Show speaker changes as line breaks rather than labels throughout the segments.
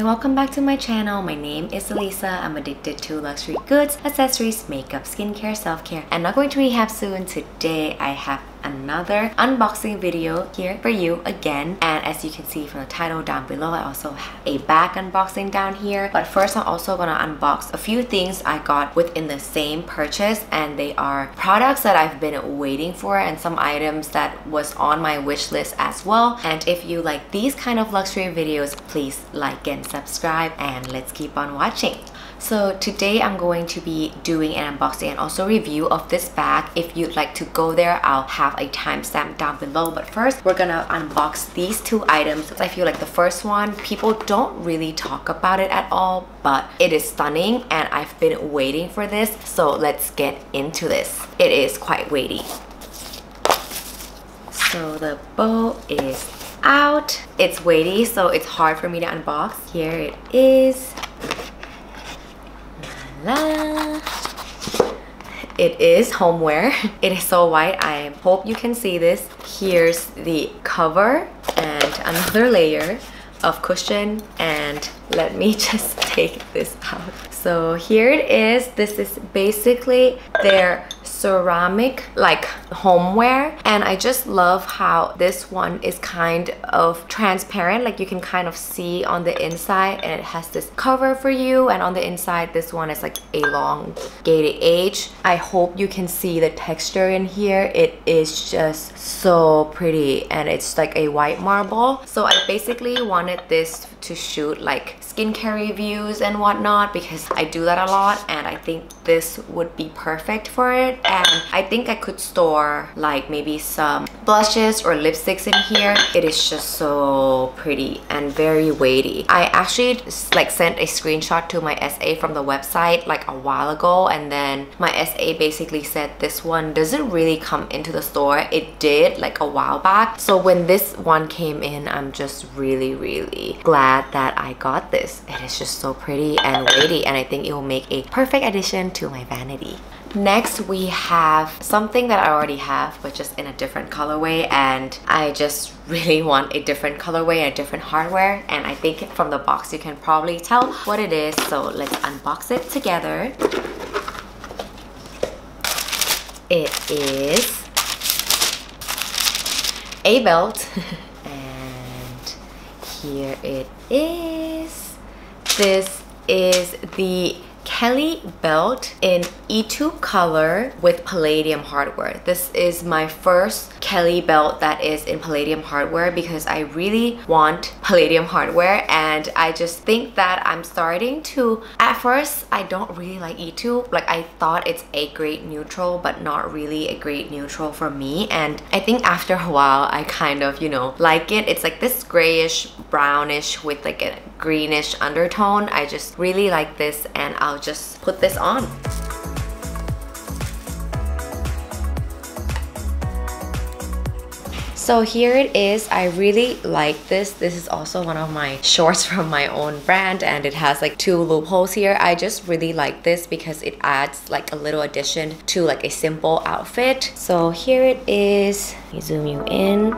Hi, welcome back to my channel. My name is Salisa. I'm addicted to luxury goods, accessories, makeup, skincare, self-care, and not going to rehab soon. Today I have another unboxing video here for you again, and as you can see from the title down below, I also have a bag unboxing down here. But first, I'm also gonna unbox a few things I got within the same purchase, and they are products that I've been waiting for and some items that was on my wish list as well. And if you like these kind of luxury videos, please like and subscribe, and let's keep on watching. So today I'm going to be doing an unboxing and also review of this bag. If you'd like to go there, I'll have a timestamp down below. But first, we're gonna unbox these two items. I feel like the first one, people don't really talk about it at all, but it is stunning and I've been waiting for this. So let's get into this. It is quite weighty. So the bow is out. It's weighty, so it's hard for me to unbox. Here it is. It is homeware. It is so white. I hope you can see this. Here's the cover and another layer of cushion, and let me just take this out. So here it is. This is basically their ceramic like homeware, and I just love how this one is kind of transparent, like you can kind of see on the inside, and it has this cover for you, and on the inside this one is like a elongated edge. I hope you can see the texture in here. It is just so pretty, and it's like a white marble. So I basically wanted this to shoot like skincare reviews and whatnot, because I do that a lot, and I think this would be perfect for it. And I think I could store like maybe some blushes or lipsticks in here. It is just so pretty and very weighty. I actually like sent a screenshot to my SA from the website like a while ago, and then my SA basically said this one doesn't really come into the store. It did like a while back. So when this one came in, I'm just really glad that I got this. It is just so pretty and weighty, and I think it will make a perfect addition to my vanity. Next, we have something that I already have, but just in a different colorway, and I just really want a different colorway and a different hardware, and I think from the box you can probably tell what it is. So let's unbox it together. It is a belt and here it is. This is the Kelly belt in Etoupe color with Palladium hardware. This is my first Kelly belt that is in Palladium hardware, because I really want Palladium hardware, and I just think that I'm starting to, at first I don't really like Etoupe. Like I thought it's a great neutral, but not really a great neutral for me, and I think after a while I kind of, you know, like it. It's like this grayish brownish with like a greenish undertone. I just really like this, and I'll just put this on. So here it is. I really like this. This is also one of my shorts from my own brand, and it has like two loopholes here. I just really like this because it adds like a little addition to like a simple outfit. So here it is. Let me zoom you in.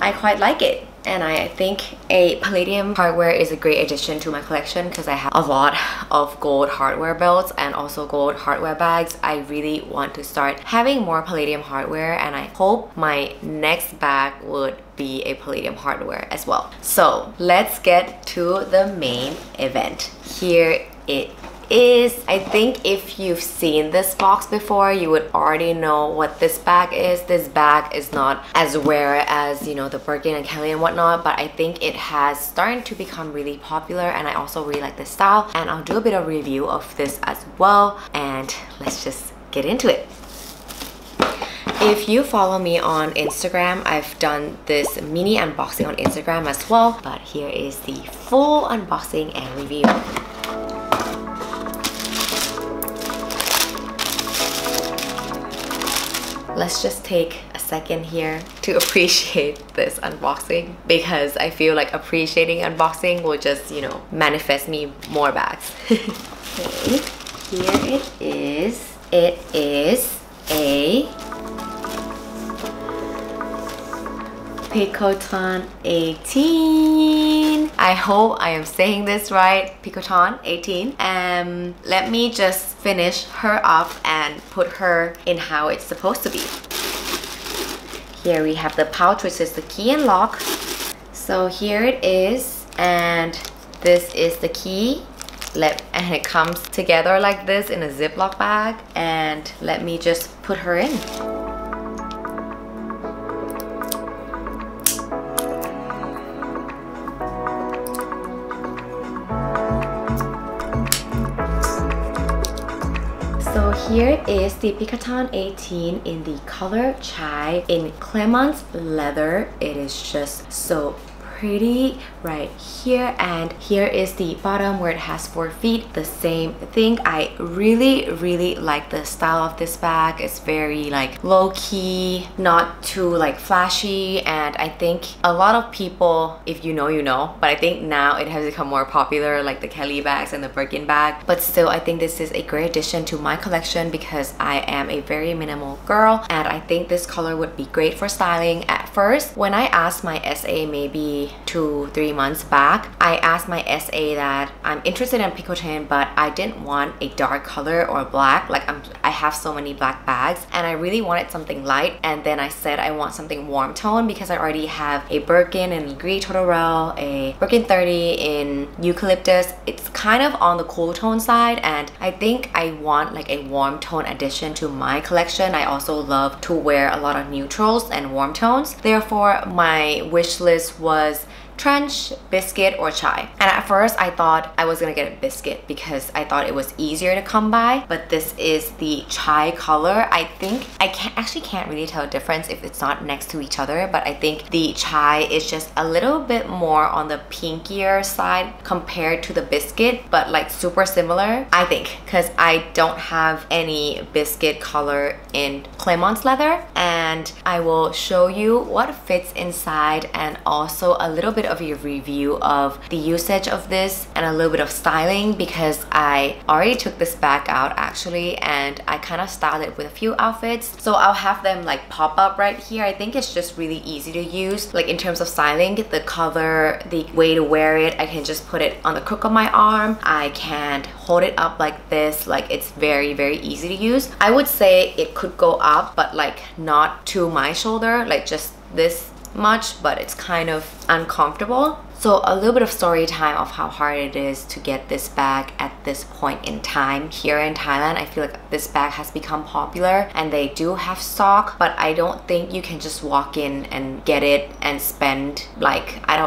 I quite like it. And I think a Palladium hardware is a great addition to my collection, because I have a lot of gold hardware belts and also gold hardware bags. I really want to start having more Palladium hardware, and I hope my next bag would be a Palladium hardware as well. So let's get to the main event. Here it is. I think if you've seen this box before, you would already know what this bag is. This bag is not as rare as, you know, the Birkin and Kelly and whatnot, but I think it has started to become really popular, and I also really like this style, and I'll do a bit of review of this as well, and let's just get into it. If you follow me on Instagram, I've done this mini unboxing on Instagram as well, but here is the full unboxing and review. Let's just take a second here to appreciate this unboxing, because I feel like appreciating unboxing will just, you know, manifest me more bags. Okay, here it is. It is a Picotin 18. I hope I am saying this right. Picotin 18. Let me just finish her off and put her in how it's supposed to be. Here we have the pouch, which is the key and lock. So here it is, and this is the key. And it comes together like this in a Ziploc bag. And let me just put her in. So here is the Picotin 18 in the color Chai in Clemence leather. It is just so pretty right here, and here is the bottom where it has 4 feet, the same thing. I really like the style of this bag. It's very like low-key, not too like flashy, and I think a lot of people, if you know, you know, but I think now it has become more popular, like the Calvi bags and the Birkin bag. But still, I think this is a great addition to my collection because I am a very minimal girl, and I think this color would be great for styling. At first, when I asked my SA maybe 2-3 months back, I asked my SA that I'm interested in Picotin, but I didn't want a dark color or black. Like I have so many black bags and I really wanted something light, and then I said I want something warm tone because I already have a Birkin in Gris Tourterelle, a Birkin 30 in Eucalyptus. It's kind of on the cool tone side, and I think I want like a warm tone addition to my collection. I also love to wear a lot of neutrals and warm tones. Therefore, my wish list was trench, biscuit, or chai. And at first I thought I was gonna get a biscuit because I thought it was easier to come by, but this is the chai color. I think I can't really tell a difference if it's not next to each other, but I think the chai is just a little bit more on the pinkier side compared to the biscuit, but like super similar, I think, because I don't have any biscuit color in Clemence leather. And I will show you what fits inside and also a little bit of a review of the usage of this and a little bit of styling, because I already took this bag out actually, and I kind of styled it with a few outfits. So I'll have them like pop up right here. I think it's just really easy to use, like in terms of styling, the color, the way to wear it. I can just put it on the crook of my arm. I can hold it up like this. Like it's very easy to use. I would say it could go up, but like not to my shoulder, like just this much, but it's kind of uncomfortable. So a little bit of story time of how hard it is to get this bag at this point in time. Here in Thailand, I feel like this bag has become popular and they do have stock, but I don't think you can just walk in and get it and spend like, I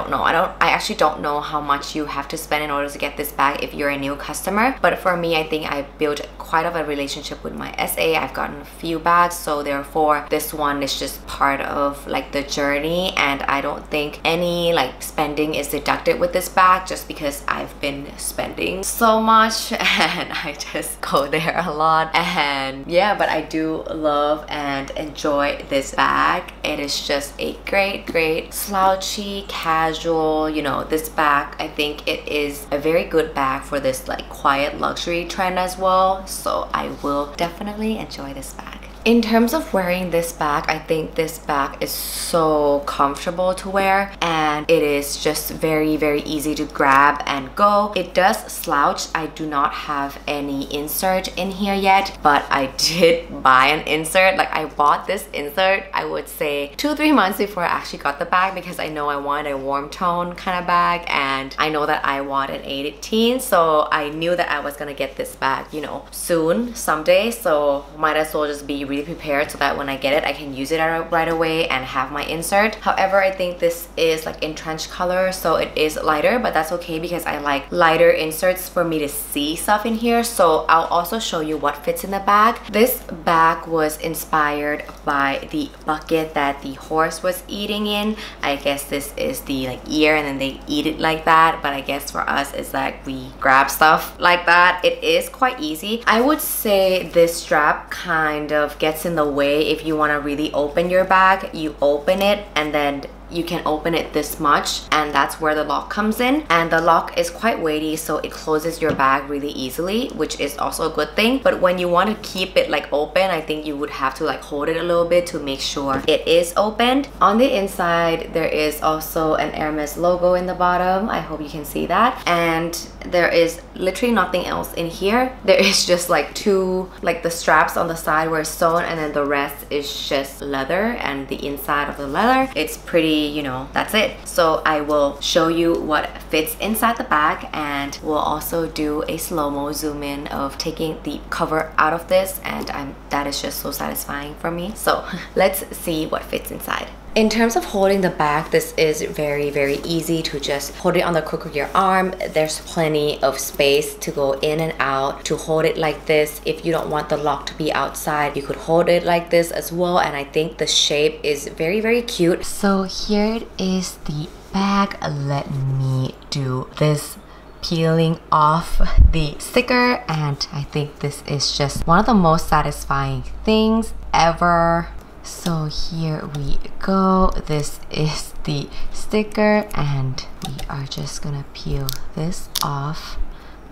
actually don't know how much you have to spend in order to get this bag if you're a new customer. But for me, I think I built quite of a relationship with my SA. I've gotten a few bags, so therefore this one is just part of like the journey, and I don't think any like spending is deducted with this bag just because I've been spending so much and I just go there a lot. And yeah, but I do love and enjoy this bag. It is just a great slouchy casual, you know, this bag. I think it is a very good bag for this like quiet luxury trend as well, so I will definitely enjoy this bag. In terms of wearing this bag, I think this bag is so comfortable to wear, and it is just very easy to grab and go. It does slouch. I do not have any insert in here yet, but I did buy an insert. Like I bought this insert, I would say 2-3 months before I actually got the bag, because I know I wanted a warm tone kind of bag, and I know that I want an 18, so I knew that I was gonna get this bag, you know, soon, someday, so might as well just be really prepared so that when I get it, I can use it right away and have my insert. However, I think this is like in trench color, so it is lighter, but that's okay because I like lighter inserts for me to see stuff in here. So I'll also show you what fits in the bag. This bag was inspired by the bucket that the horse was eating in. I guess this is the like ear and then they eat it like that, but I guess for us it's like we grab stuff like that. It is quite easy. I would say this strap kind of gets in the way if you want to really open your bag. You open it and then you can open it this much, and that's where the lock comes in. And the lock is quite weighty, so it closes your bag really easily, which is also a good thing. But when you want to keep it like open, I think you would have to like hold it a little bit to make sure it is opened. On the inside, there is also an Hermes logo in the bottom. I hope you can see that. And there is literally nothing else in here. There is just like the straps on the side where it's sewn, and then the rest is just leather, and the inside of the leather, it's pretty, you know, that's it. So I will show you what fits inside the bag, and we'll also do a slow-mo zoom in of taking the cover out of this, and that is just so satisfying for me. So let's see what fits inside. In terms of holding the bag, this is very easy to just hold it on the crook of your arm. There's plenty of space to go in and out to hold it like this. If you don't want the lock to be outside, you could hold it like this as well, and I think the shape is very cute. So here it is, the bag. Let me do this peeling off the sticker, and I think this is just one of the most satisfying things ever. So here we go. This is the sticker, and we are just gonna peel this off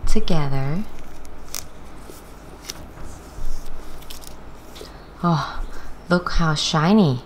together. Oh, look how shiny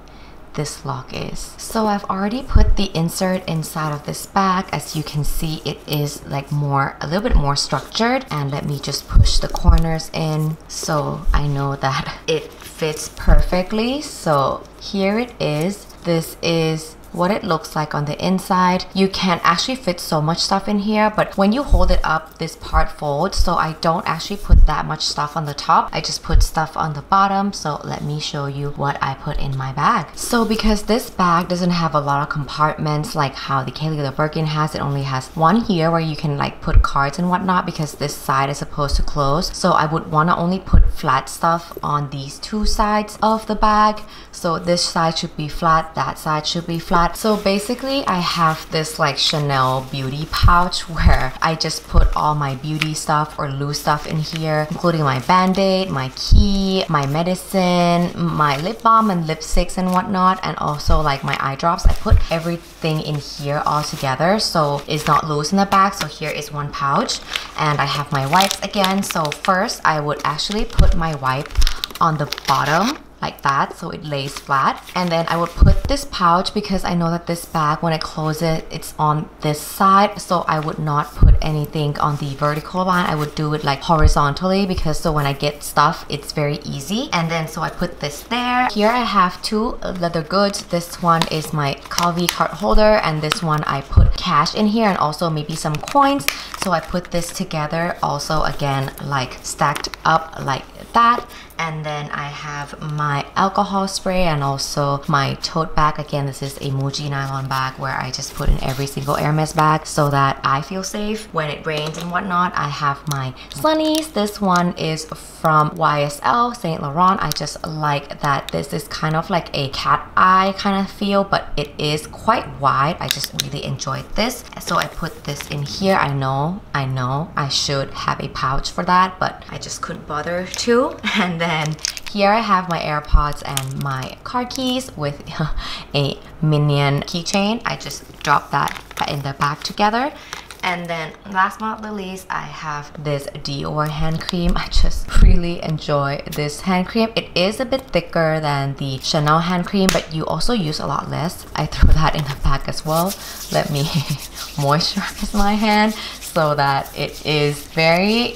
this lock is. So I've already put the insert inside of this bag. As you can see, it is like a little bit more structured, and let me just push the corners in so I know that it fits perfectly. So here it is. This is what it looks like on the inside. You can actually fit so much stuff in here, but when you hold it up, this part folds, so I don't actually put that much stuff on the top. I just put stuff on the bottom. So let me show you what I put in my bag. So because this bag doesn't have a lot of compartments like how the Calvi or the Birkin has, it only has one here where you can like put cards and whatnot, because this side is supposed to close. So I would want to only put flat stuff on these two sides of the bag. So this side should be flat, that side should be flat. So basically I have this like Chanel beauty pouch where I just put all my beauty stuff or loose stuff in here, including my band-aid, my key, my medicine, my lip balm and lipsticks and whatnot, and also like my eye drops. I put everything in here all together so it's not loose in the bag. So here is one pouch, and I have my wipes again. So first I would actually put my wipe on the bottom like that so it lays flat, and then I would put this pouch, because I know that this bag, when I close it, it's on this side, so I would not put anything on the vertical line. I would do it like horizontally, because so when I get stuff, it's very easy. And then so I put this there. Here I have two leather goods. This one is my Calvi card holder, and this one I put cash in here and also maybe some coins. So I put this together also, again, like stacked up like that. And then I have my alcohol spray and also my tote bag. Again, this is a Muji nylon bag where I just put in every single Hermes bag so that I feel safe when it rains and whatnot. I have my sunnies. This one is from YSL Saint Laurent. I just like that this is kind of like a cat eye kind of feel, but it is quite wide. I just really enjoyed this. So I put this in here. I know I should have a pouch for that, but I just couldn't bother to. And then here I have my AirPods and my car keys with a minion keychain. I just dropped that in the bag together. And then last but not least, I have this Dior hand cream. I just really enjoy this hand cream. It is a bit thicker than the Chanel hand cream, but you also use a lot less. I threw that in the bag as well. Let me moisturize my hand so that it is very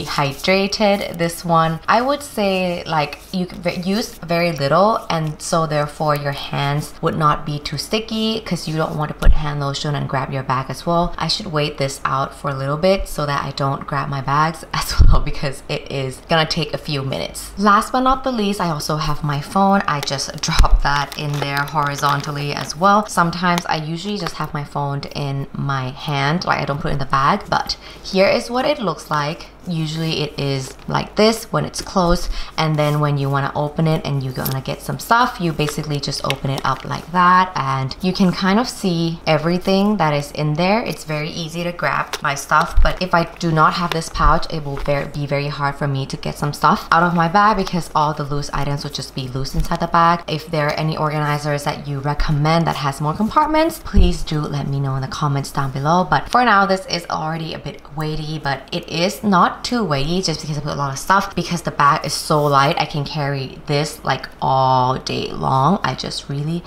hydrated. This one, I would say like you use very little, and so therefore your hands would not be too sticky because you don't want to put hand lotion and grab your bag as well. I should wait this out for a little bit so that I don't grab my bags as well, because it is gonna take a few minutes. Last but not the least, I also have my phone. I just dropped that in there horizontally as well. Sometimes I usually just have my phone in my hand, like I don't put it in the bag, but here is what it looks like. Usually it is like this when it's closed, and then when you want to open it and you're gonna get some stuff, you basically just open it up like that, and you can kind of see everything that is in there. It's very easy to grab my stuff, but if I do not have this pouch, it will be very hard for me to get some stuff out of my bag because all the loose items would just be loose inside the bag. If there are any organizers that you recommend that has more compartments, please do let me know in the comments down below. But for now, this is already a bit weighty, but it is not too weighty just because I put a lot of stuff. Because the bag is so light, I can carry this like all day long. I just really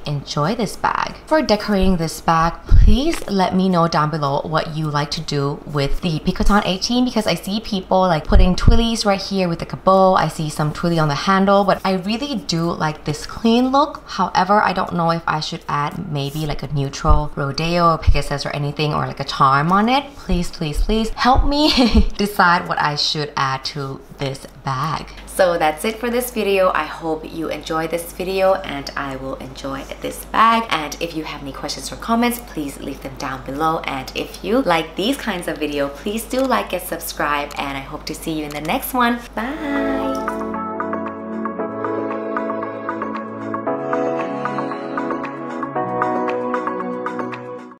enjoy this bag. For decorating this bag, please let me know down below what you like to do with the Picotin 18, because I see people like putting twillies right here with like a bow. I see some twilly on the handle, but I really do like this clean look. However, I don't know if I should add maybe like a neutral rodeo or Pegasus or anything, or like a charm on it. Please help me decide what I should add to this bag. So that's it for this video. I hope you enjoyed this video and I will enjoy this bag. And if you have any questions or comments, please leave them down below. And if you like these kinds of video, please do like and subscribe, and I hope to see you in the next one. Bye!